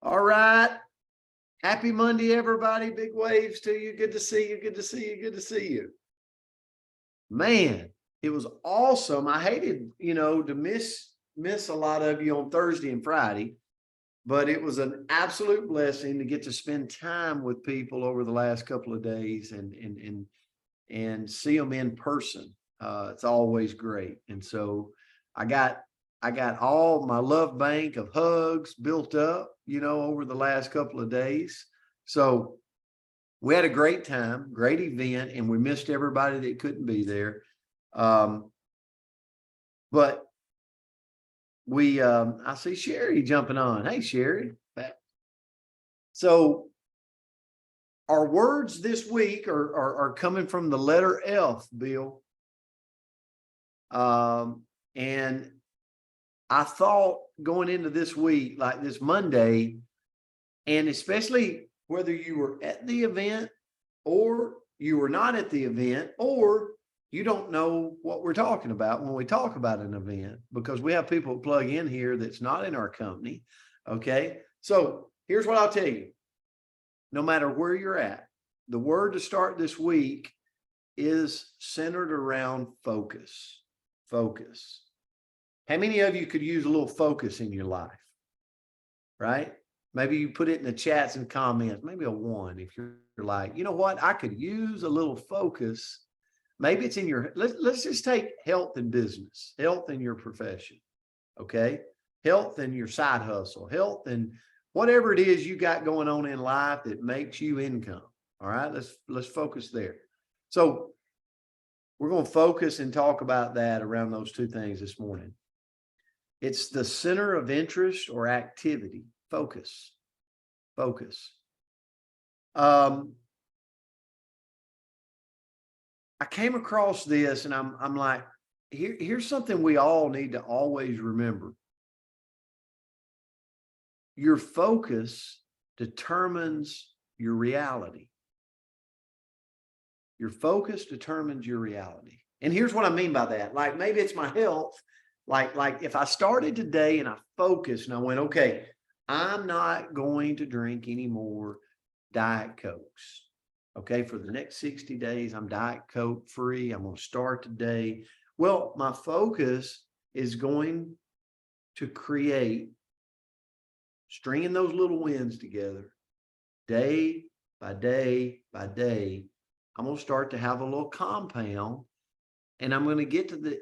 All right. Happy Monday, everybody. Big waves to you. Good to see you. Good to see you. Good to see you. Man, it was awesome. I hated, to miss a lot of you on Thursday and Friday, but it was an absolute blessing to get to spend time with people over the last couple of days and see them in person. It's always great. And so I got all my love bank of hugs built up, over the last couple of days. So we had a great time, great event, and we missed everybody that couldn't be there. But I see Sherry jumping on. Hey, Sherry. So our words this week are coming from the letter F, Bill. And I thought going into this week, like this Monday, and especially whether you were at the event or you were not at the event, or you don't know what we're talking about when we talk about an event, because we have people plug in here that's not in our company. Okay. So here's what I'll tell you. No matter where you're at, the word to start this week is centered around focus. Focus. How many of you could use a little focus in your life? Right? Maybe you put it in the chats and comments, maybe a 1 if you're like, you know what, I could use a little focus. Maybe it's in your, let's just take health and business, health in your profession, okay? Health in your side hustle, health and whatever it is you got going on in life that makes you income, all right? Let's focus there. So we're going to focus and talk about that around those two things this morning. It's the center of interest or activity. Focus. I came across this and I'm like, here's something we all need to always remember. Your focus determines your reality. Your focus determines your reality. And here's what I mean by that. Like maybe it's my health. Like if I started today and I focused and I went, okay, I'm not going to drink any more Diet Cokes. Okay, for the next 60 days, I'm Diet Coke free. I'm going to start today. Well, my focus is going to create stringing those little wins together day by day by day. I'm going to start to have a little compound, and I'm going to get to the,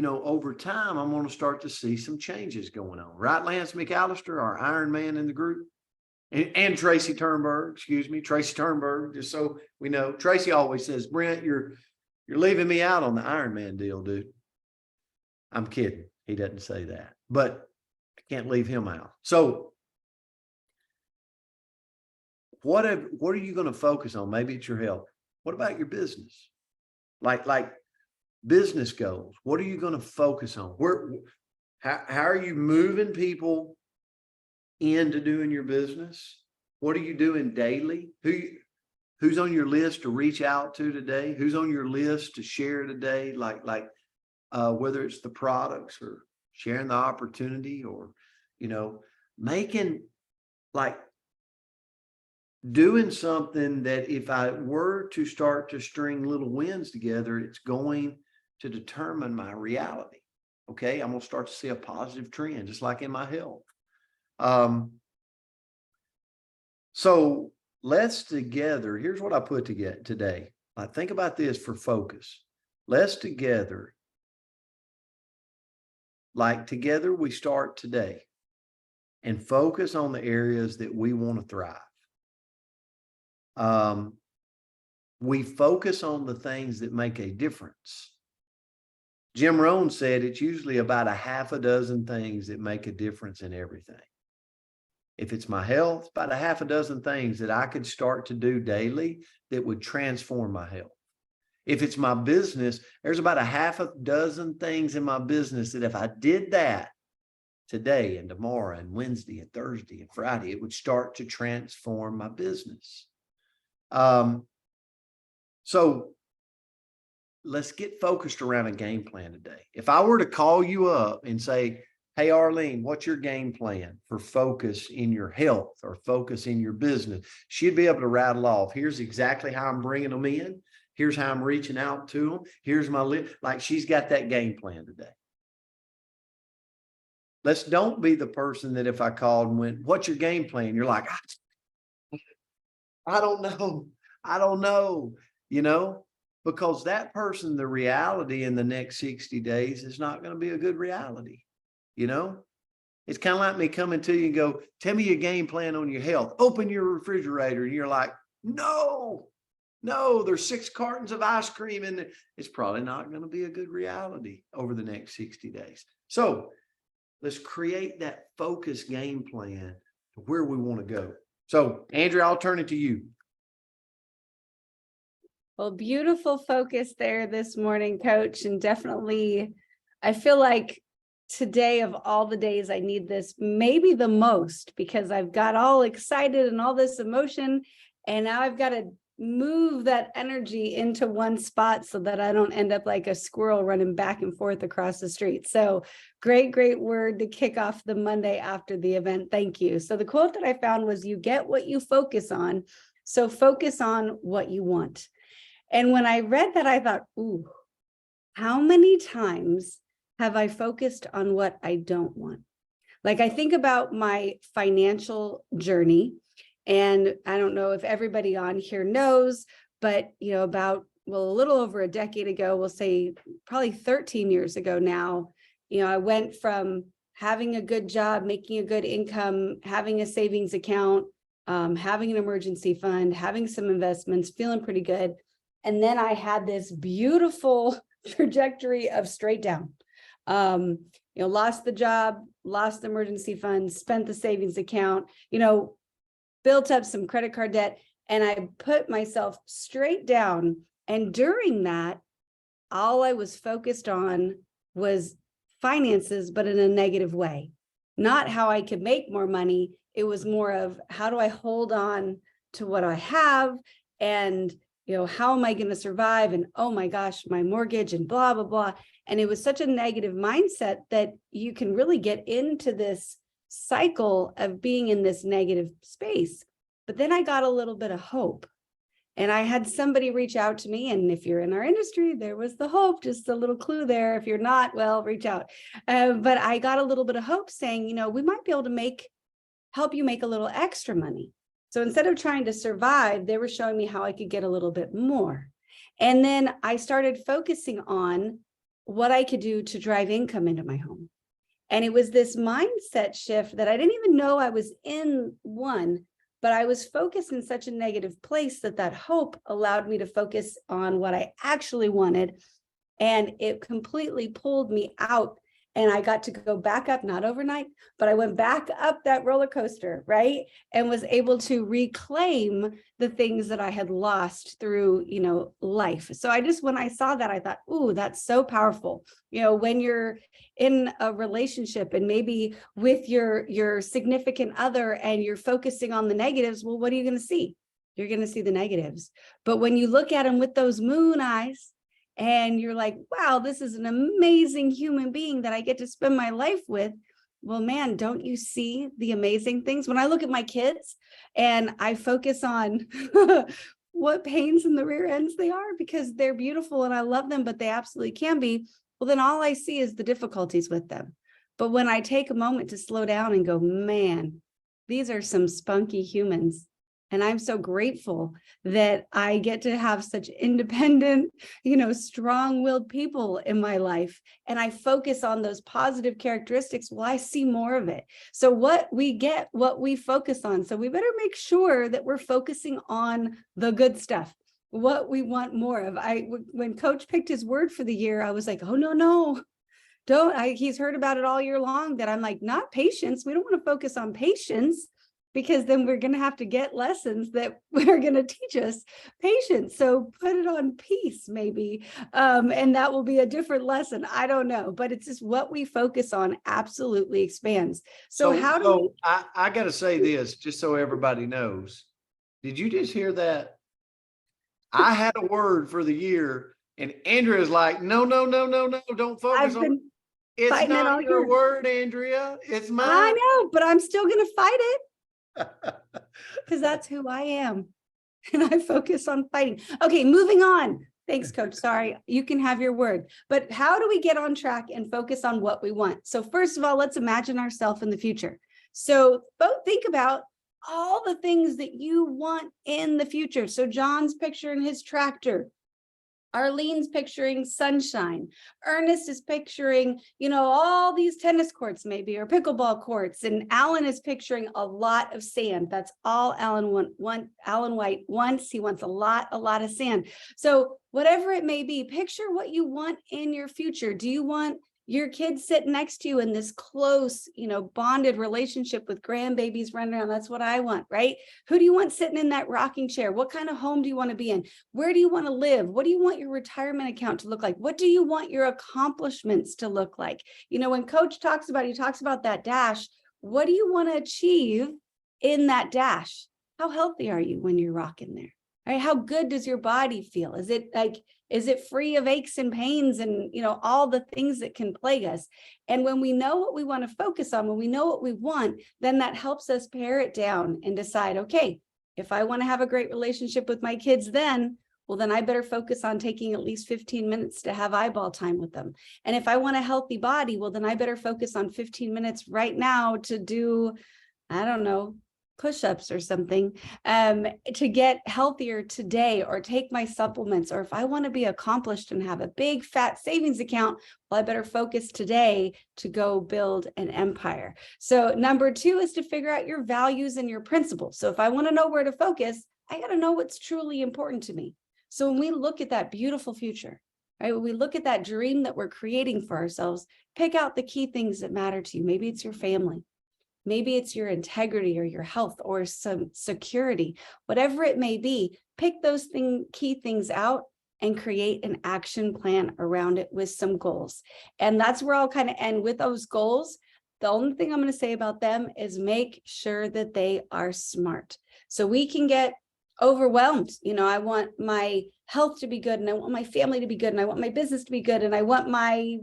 over time, I'm going to start to see some changes going on. Right, Lance McAllister, our Iron Man in the group, and Tracy Turnberg, Tracy Turnberg, just so we know. Tracy always says, Brent, you're leaving me out on the Iron Man deal, dude. I'm kidding. He doesn't say that, but I can't leave him out. So what are you going to focus on? Maybe it's your health. What about your business? Like business goals. What are you going to focus on? How are you moving people into doing your business? What are you doing daily? Who's on your list to reach out to today? Who's on your list to share today? Like whether it's the products or sharing the opportunity or, making doing something that if I were to start to string little wins together, it's going to determine my reality. Okay. I'm going to start to see a positive trend, just like in my health. So let's together, here's what I put together today. Think about this for focus. Let's together, together we start today and focus on the areas that we want to thrive. We focus on the things that make a difference. Jim Rohn said it's usually about a half a dozen things that make a difference in everything. If it's my health, about a half a dozen things that I could start to do daily that would transform my health. If it's my business, there's about a half a dozen things in my business that if I did that today and tomorrow and Wednesday and Thursday and Friday, it would start to transform my business. So let's get focused around a game plan today. If I were to call you up and say, Hey, Arlene, what's your game plan for focus in your health or focus in your business? She'd be able to rattle off, here's exactly how I'm bringing them in. Here's how I'm reaching out to them. Here's my list. Like, she's got that game plan today. Don't be the person that if I called and went, what's your game plan? You're like, I don't know. I don't know, because that person, the reality in the next 60 days is not going to be a good reality. It's kind of like me coming to you and go, tell me your game plan on your health. Open your refrigerator. And you're like, no, there's 6 cartons of ice cream in there. It's probably not going to be a good reality over the next 60 days. So let's create that focus game plan to where we want to go. So Andrea, I'll turn it to you. Well, beautiful focus there this morning, Coach. And definitely, I feel like today of all the days, I need this maybe the most, because I've got all excited and all this emotion. And now I've got to move that energy into one spot so that I don't end up like a squirrel running back and forth across the street. So great word to kick off the Monday after the event. Thank you. So the quote that I found was, you get what you focus on. So focus on what you want. And when I read that, I thought, ooh, how many times have I focused on what I don't want? Like, I think about my financial journey, and I don't know if everybody on here knows, but about a little over a decade ago, we'll say probably 13 years ago now, I went from having a good job, making a good income, having a savings account, having an emergency fund, having some investments, feeling pretty good. And then I had this beautiful trajectory of straight down. Lost the job, lost the emergency fund, spent the savings account, built up some credit card debt, and I put myself straight down. And during that, all I was focused on was finances, but in a negative way. Not how I could make more money. It was more of, how do I hold on to what I have? And how am I going to survive? And oh my gosh, my mortgage and blah, blah, blah. And it was such a negative mindset that you can really get into this cycle of being in this negative space. But then I got a little bit of hope. And I had somebody reach out to me. And if you're in our industry, there was the hope, just a little clue there. If you're not, well, reach out. But I got a little bit of hope saying, we might be able to help you make a little extra money. So instead of trying to survive, they were showing me how I could get a little bit more. And then I started focusing on what I could do to drive income into my home. And it was this mindset shift that I didn't even know I was in one, but I was focused in such a negative place that hope allowed me to focus on what I actually wanted. And it completely pulled me out. And I got to go back up, not overnight, but I went back up that roller coaster, right? And was able to reclaim the things that I had lost through, life. So when I saw that, I thought, ooh, that's so powerful. When you're in a relationship and maybe with your significant other and you're focusing on the negatives, well, what are you going to see? You're going to see the negatives. But when you look at them with those moon eyes, and you're like, wow, this is an amazing human being that I get to spend my life with. Well, man, don't you see the amazing things? When I look at my kids and I focus on what pains in the rear ends they are, because they're beautiful and I love them, but they absolutely can be. Well, then all I see is the difficulties with them. But when I take a moment to slow down and go, man, these are some spunky humans. And I'm so grateful that I get to have such independent, strong-willed people in my life. And I focus on those positive characteristics. Well, I see more of it. So what we get, what we focus on. So we better make sure that we're focusing on the good stuff, what we want more of. When Coach picked his word for the year, I was like, oh, no. He's heard about it all year long, that I'm like, not patience. We don't want to focus on patience, because then we're going to have to get lessons that are going to teach us patience. So put it on peace, maybe. And that will be a different lesson. I don't know, but it's just what we focus on absolutely expands. So I got to say this, just so everybody knows. Did you just hear that? I had a word for the year, and Andrea's like, no, don't focus on. It's fighting it all not your year. word, Andrea. It's I mine. know, but I'm still going to fight it because that's who I am. And I focus on fighting. Okay, moving on. Thanks, Coach. Sorry, you can have your word. But how do we get on track and focus on what we want? So first of all, let's imagine ourselves in the future. So both think about all the things that you want in the future. So John's picturing his tractor. Arlene's picturing sunshine. Ernest is picturing, all these tennis courts maybe, or pickleball courts. And Alan is picturing a lot of sand. That's all Alan White wants. He wants a lot of sand. So whatever it may be, picture what you want in your future. Do you want your kids sitting next to you in this close, bonded relationship with grandbabies running around? That's what I want, right? Who do you want sitting in that rocking chair? What kind of home do you want to be in? Where do you want to live? What do you want your retirement account to look like? What do you want your accomplishments to look like? When Coach talks about that dash, what do you want to achieve in that dash? How healthy are you when you're rocking there? Right? How good does your body feel? Is it free of aches and pains and, all the things that can plague us? And when we know what we want to focus on, when we know what we want, then that helps us pare it down and decide, okay, if I want to have a great relationship with my kids, then I better focus on taking at least 15 minutes to have eyeball time with them. And if I want a healthy body, then I better focus on 15 minutes right now to do, I don't know, push-ups or something, to get healthier today, or take my supplements. Or if I want to be accomplished and have a big fat savings account, I better focus today to go build an empire. So number 2 is to figure out your values and your principles. So if I want to know where to focus, I got to know what's truly important to me. So when we look at that beautiful future, right, when we look at that dream that we're creating for ourselves, pick out the key things that matter to you. Maybe it's your family. Maybe it's your integrity or your health or some security, whatever it may be. Pick those key things out and create an action plan around it with some goals. And that's where I'll kind of end with those goals. The only thing I'm going to say about them is make sure that they are SMART. So we can get overwhelmed. I want my health to be good, and I want my family to be good, and I want my business to be good, and I want my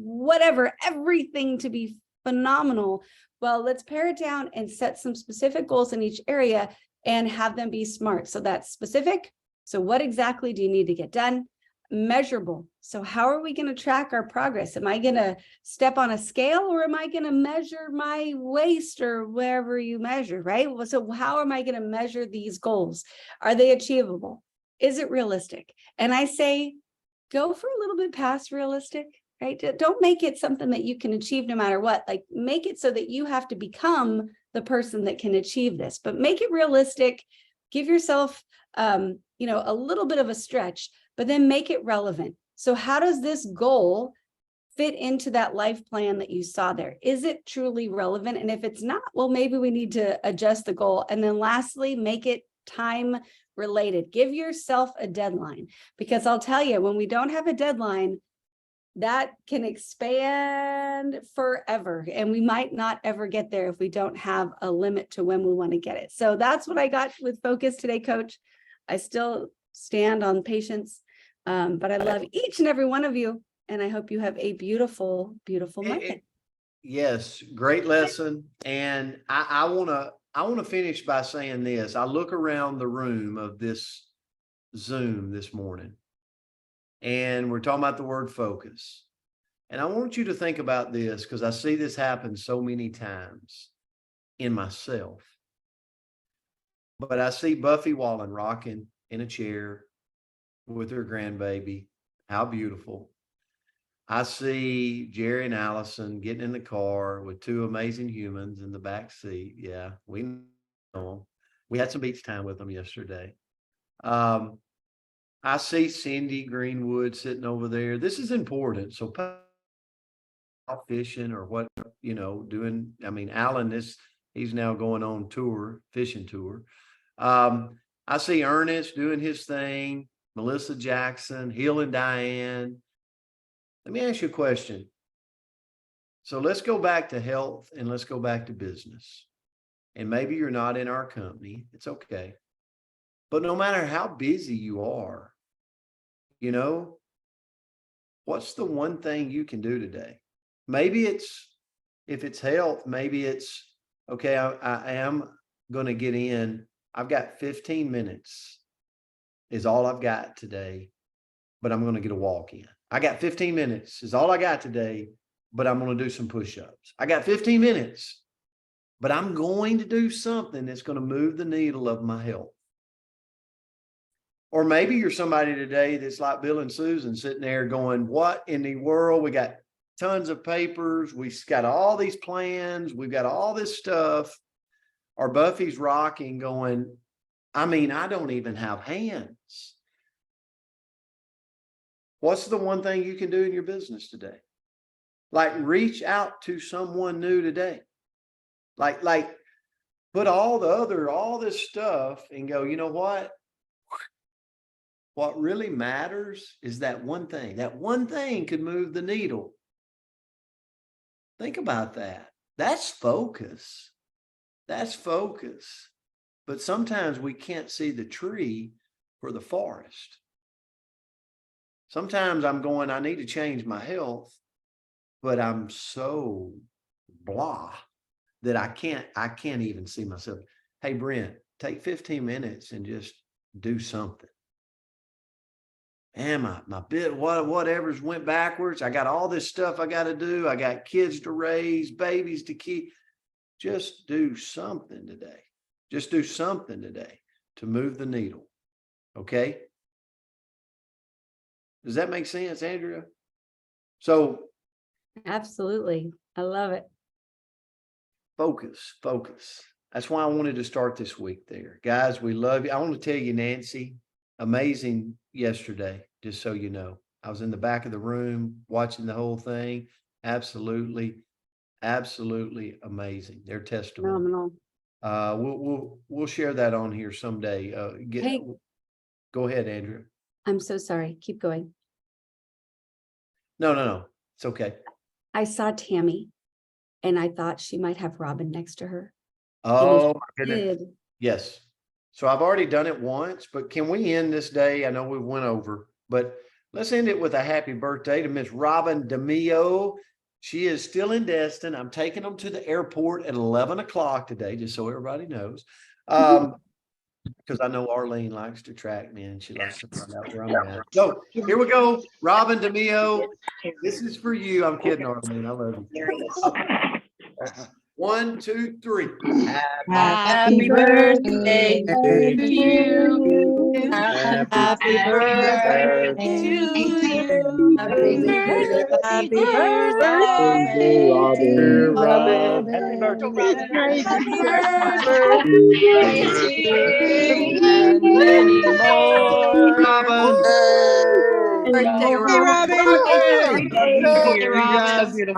everything to be phenomenal. Well, let's pare it down and set some specific goals in each area and have them be SMART. So that's specific. So what exactly do you need to get done? Measurable. So how are we going to track our progress? Am I going to step on a scale, or am I going to measure my waist, or wherever you measure, right? So how am I going to measure these goals? Are they achievable? Is it realistic? And I say, go for a little bit past realistic. Right? Don't make it something that you can achieve no matter what. Like, make it so that you have to become the person that can achieve this, but make it realistic. Give yourself, a little bit of a stretch, but then make it relevant. So how does this goal fit into that life plan that you saw there? Is it truly relevant? And if it's not, well, maybe we need to adjust the goal. And then lastly, make it time related. Give yourself a deadline, because I'll tell you, when we don't have a deadline, that can expand forever. And we might not ever get there if we don't have a limit to when we want to get it. So that's what I got with focus today, Coach. I still stand on patience, but I love each and every one of you. And I hope you have a beautiful, beautiful Monday. Yes, great lesson. And I want to finish by saying this. I look around the room of this Zoom this morning, and we're talking about the word focus. And I want you to think about this, because I see this happen so many times in myself. But I see Buffy Wallen rocking in a chair with her grandbaby. How beautiful. I see Jerry and Allison getting in the car with 2 amazing humans in the back seat. Yeah, we know them. We had some beach time with them yesterday. I see Cindy Greenwood sitting over there. This is important. So out fishing or what, doing. I mean, Alan, he's now going on tour, fishing tour. I see Ernest doing his thing, Melissa Jackson, Hill and Diane. Let me ask you a question. So let's go back to health and let's go back to business. And maybe you're not in our company. It's okay. But no matter how busy you are, what's the one thing you can do today? maybe if it's health, maybe it's, okay, I am going to get in. I've got 15 minutes is all I've got today, but I'm going to get a walk in. I got 15 minutes is all I got today, but I'm going to do some push-ups. I got 15 minutes, but I'm going to do something that's going to move the needle of my health. Or maybe you're somebody today that's like Bill and Susan sitting there going, what in the world? We got tons of papers. We've got all these plans. We've got all this stuff. Or Buffy's rocking going, I mean, I don't even have hands. What's the one thing you can do in your business today? Like reach out to someone new today. Like put all this stuff and go, you know what? What really matters is that one thing. That one thing could move the needle. Think about that. That's focus. That's focus. But sometimes we can't see the tree for the forest. Sometimes I'm going, I need to change my health, but I'm so blah that I can't even see myself. Hey, Brent, take 15 minutes and just do something. And my bit, whatever's went backwards. I got all this stuff I got to do. I got kids to raise, babies to keep. Just do something today. Just do something today to move the needle. Okay. Does that make sense, Andrea? So Absolutely. I love it. focus. That's why I wanted to start this week there. Guys, we love you. I want to tell you, Nancy, amazing yesterday, just so you know. I was in the back of the room watching the whole thing. Absolutely amazing. Their testimony. Phenomenal. We'll share that on here someday. Hey. Go ahead, Andrea. I'm so sorry. Keep going. No. It's okay. I saw Tammy and I thought she might have Robin next to her. Oh, my Did. goodness. Yes. So I've already done it once, but can we end this day? I know we went over, but let's end it with a happy birthday to Miss Robin DeMio. She is still in Destin. I'm taking them to the airport at 11 o'clock today, just so everybody knows. Because I know Arlene likes to track me and she likes to find out where I'm at. So here we go. Robin DeMio, this is for you. I'm kidding, Arlene. I love you. 1, 2, 3. Happy birthday to you. Happy birthday to you. Happy birthday, Robin. Happy birthday to you. And many more. Robin. Birthday, Robin. Robin. Birthday, Robin.